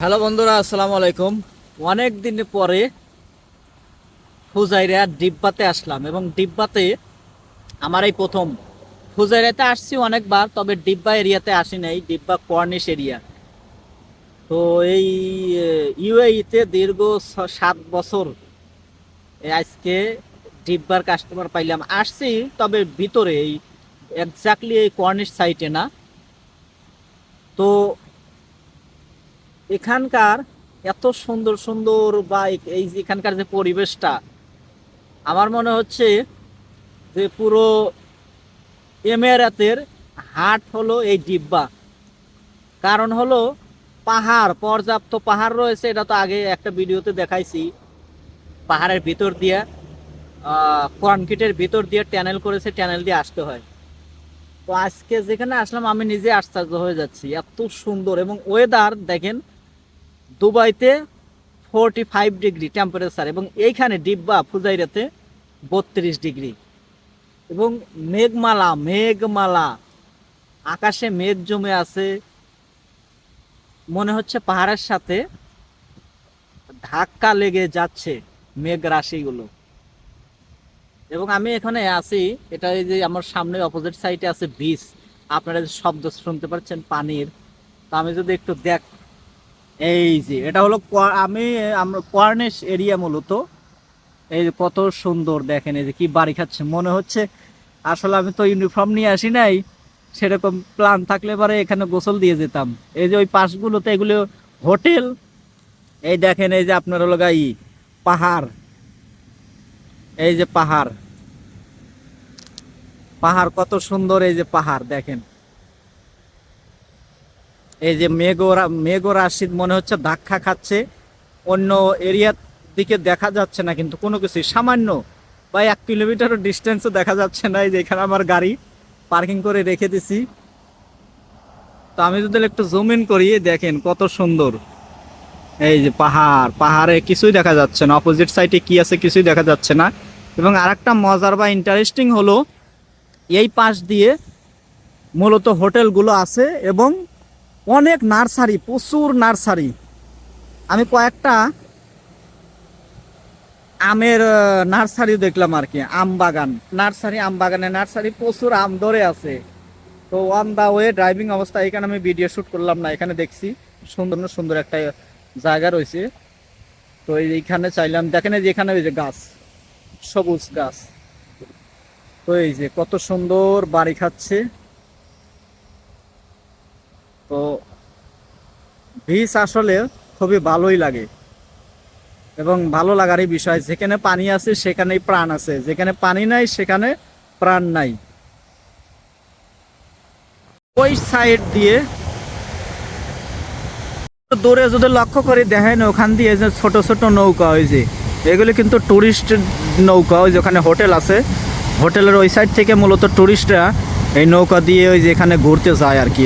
Hello বন্ধুরা, আসসালামু আলাইকুম। অনেক দিন পরে ফুজাইরা ডিব্বাতে আসলাম এবং ডিব্বাতে আমার এই প্রথম। ফুজাইরাতে আসছি অনেকবার, তবে ডিব্বা এরিয়াতে আসি নাই, ডিব্বা কর্নিশ এরিয়া। তো এই ইউএইতে দীর্ঘ 7 বছর আজকে ডিব্বার কাস্টমার পাইলাম। আসছি তবে ভিতরে এই এক্স্যাক্টলি এই কর্নিশ সাইটে না। তো এখানকার এত সুন্দর সুন্দর বাইক, এই যে এখানকার যে পরিবেশটা, আমার মনে হচ্ছে যে পুরো এমেরাতের হাট হলো এই ডিব্বা। কারণ হলো পাহাড়, পর্যাপ্ত পাহাড় রয়েছে। এটা তো আগে একটা ভিডিওতে দেখাইছি। পাহাড়ের ভিতর দিয়ে কনক্রিটের ভিতর দিয়ে ট্যানেল করেছে, ট্যানেল দিয়ে আসতে হয়। তো আজকে যেখানে আসলাম আমি নিজে আশ্চর্য হয়ে যাচ্ছি, এত সুন্দর। এবং ওয়েদার দেখেন, দুবাইতে 45 ডিগ্রি টেম্পারেচার, এবং এইখানে ডিব্বা ফুজাইরাতে 32 ডিগ্রি। এবং মেঘমালা মেঘমালা, আকাশে মেঘ জমে আছে, মনে হচ্ছে পাহাড়ের সাথে ধাক্কা লেগে যাচ্ছে মেঘ রাশিগুলো। এবং আমি এখানে আছি, এটা এই যে আমার সামনে অপোজিট সাইডে আছে বিচ। আপনারা যে শব্দ শুনতে পাচ্ছেন পানির, তো আমি যদি একটু দেখ, এই যে এটা হলো আমরা কর্নিশ এরিয়া মূলত। এই যে কত সুন্দর দেখেন, এই যে কি বাড়ি খাচ্ছে মনে হচ্ছে। আসলে আমি তো ইউনিফর্ম নিয়ে আসি নাই, সেরকম প্ল্যান থাকলে পরে এখানে গোসল দিয়ে যেতাম। এই যে ওই পাশগুলোতে এগুলো হোটেল। এই দেখেন, এই যে আপনার হলো পাহাড়, এই যে পাহাড়, পাহাড় কত সুন্দর। এই যে পাহাড় দেখেন, এই যে মেঘ রাশিদ মনে হচ্ছে ধাক্কা খাচ্ছে। অন্য এরিয়ার দিকে দেখা যাচ্ছে না, কিন্তু কোনো কিছু সামান্য বা 1 কিলোমিটার ডিস্টেন্সও দেখা যাচ্ছে না। এই যে এখানে আমার গাড়ি পার্কিং করে রেখে দিছি। তো আমি যদি একটু জুম ইন করি, দেখেন কত সুন্দর। এই যে পাহাড়, পাহাড়ে কিছুই দেখা যাচ্ছে না, অপোজিট সাইডে কি আছে কিছুই দেখা যাচ্ছে না। এবং আরেকটা মজার বা ইন্টারেস্টিং হলো, এই পাশ দিয়ে মূলত হোটেলগুলো আছে এবং অনেক নার্সারি, প্রচুর নার্সারি। আমি কয়েকটা আমের নার্সারি দেখলাম আর কি, আম বাগান নার্সারি, আম বাগানে নার্সারি, প্রচুর আম ধরে আছে। তো অন দা ওয়ে ড্রাইভিং অবস্থা এখানে আমি ভিডিও শুট করলাম না, এখানে দেখছি সুন্দর সুন্দর একটা জায়গা রয়েছে। তো এইখানে চাইলাম, দেখেন এই যে এখানে ওই যে গাছ, সবুজ গাছ। তো এই যে কত সুন্দর বাড়ি খাচ্ছে। তো বীচ আসলে খুবই ভালোই লাগে, এবং ভালো লাগারই বিষয়। যেখানে পানি আছে সেখানেই প্রাণ আছে, যেখানে পানি নাই সেখানে প্রাণ নাই। ওই সাইড দিয়ে দূরে যদি লক্ষ্য করে দেখেন, ওখান দিয়ে যে ছোট ছোট নৌকা, ওই যে এগুলি কিন্তু টুরিস্ট নৌকা। ওই যে ওখানে হোটেল আছে, হোটেলের ওই সাইড থেকে মূলত টুরিস্টরা এই নৌকা দিয়ে ওই যে এখানে ঘুরতে যায় আর কি।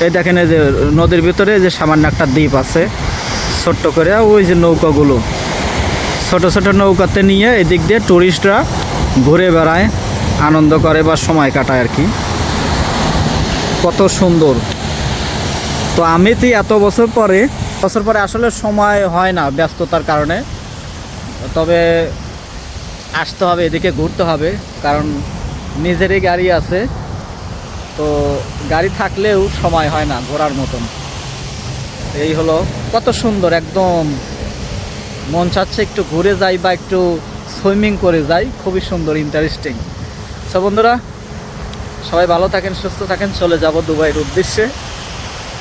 এই দেখেন, এই যে নদীর ভিতরে যে সামান্য একটা দ্বীপ আছে ছোট্ট করে, ওই যে নৌকাগুলো ছোট ছোট নৌকাতে নিয়ে এদিক দিয়ে টুরিস্টরা ঘুরে বেড়ায়, আনন্দ করে বা সময় কাটায় আর কি। কত সুন্দর। তো আমি তো এত বছর পরে আসলে সময় হয় না ব্যস্ততার কারণে, তবে আসতে হবে, এদিকে ঘুরতে হবে। কারণ নিজেরই গাড়ি আছে, তো গাড়ি থাকলেও সময় হয় না ঘোরার মতন। এই হলো, কত সুন্দর একদম। মন চাচ্ছে একটু ঘুরে যাই বা একটু সুইমিং করে যাই, খুবই সুন্দর, ইন্টারেস্টিং। সব বন্ধুরা, সবাই ভালো থাকেন, সুস্থ থাকেন। চলে যাব দুবাইয়ের উদ্দেশ্যে।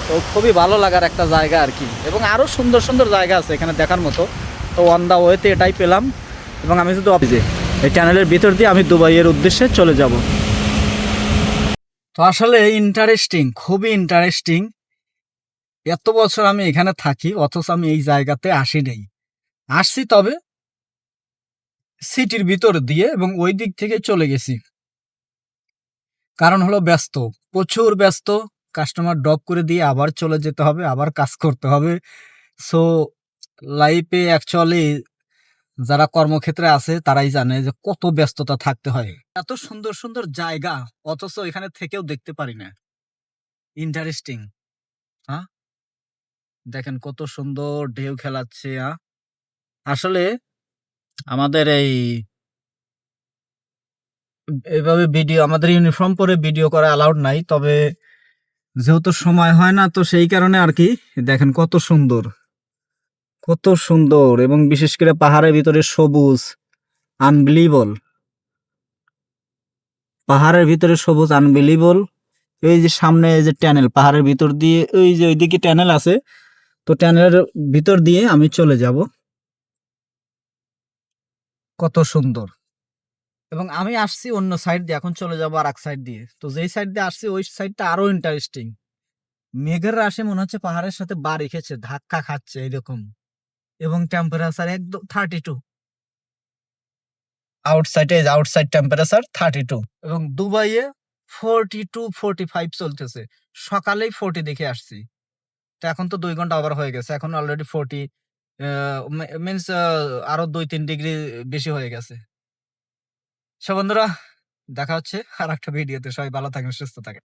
তো খুবই ভালো লাগার একটা জায়গা আর কি, এবং আরও সুন্দর সুন্দর জায়গা আছে এখানে দেখার মতো। তো অন দা ওয়েতে এটাই পেলাম, এবং আমি শুধু অফিসে এই চ্যানেলের ভিতর দিয়ে আমি দুবাইয়ের উদ্দেশ্যে চলে যাব। তো আসলে ইন্টারেস্টিং, খুবই ইন্টারেস্টিং। এত বছর আমি এখানে থাকি, অথচ আমি এই জায়গাতে আসি নাই। আসছি তবে সিটির ভিতর দিয়ে, এবং ওই দিক থেকে চলে গেছি। কারণ হলো ব্যস্ত, প্রচুর ব্যস্ত। কাস্টমার ড্রপ করে দিয়ে আবার চলে যেতে হবে, আবার কাজ করতে হবে। সো লাইফে অ্যাকচুয়ালি যারা কর্মক্ষেত্রে আছে তারাই জানে যে কত ব্যস্ততা থাকতে হয়। এত সুন্দর সুন্দর জায়গা, অথচ এখানে থেকেও দেখতে পারি না। ইন্টারেস্টিং, হ্যাঁ। দেখেন কত সুন্দর ঢেউ খেলাচ্ছে। আসলে আমাদের এভাবে ভিডিও আমাদের ইউনিফর্ম পরে ভিডিও করা অ্যালাউড নাই, তবে যেহেতু সময় হয় না তো সেই কারণে আর কি। দেখেন কত সুন্দর, কত সুন্দর, এবং বিশেষ করে পাহাড়ের ভিতরে সবুজ আনবিলিভেবল। পাহাড়ের ভিতরে সবুজ আনবিলিভেবল। এই যে সামনে এই যে টানেল, পাহাড়ের ভিতর দিয়ে ওই যে ওইদিকে টানেল আছে, তো টানেলের ভিতর দিয়ে আমি চলে যাব। কত সুন্দর। এবং আমি আসছি অন্য সাইড দিয়ে, এখন চলে যাবো আর এক সাইড দিয়ে। তো যেই সাইড দিয়ে আসছি ওই সাইডটা আরো ইন্টারেস্টিং। মেঘের রাশি মনে হচ্ছে পাহাড়ের সাথে বাড়ি খেছে, ধাক্কা খাচ্ছে এরকম। এবং টেম্পারেচার একদম 32। Outside temperature 32। এবং দুবাইয়ে 42-45 চলতেছে। সকালেই 40 দেখে আসছি। তো এখন তো 2 ঘন্টা ওভার হয়ে গেছে, এখন অলরেডি 40 মিনস আরো 2-3 ডিগ্রি বেশি হয়ে গেছে। সো বন্ধুরা, দেখা হচ্ছে আর একটা ভিডিওতে। সবাই ভালো থাকেন, সুস্থ থাকেন।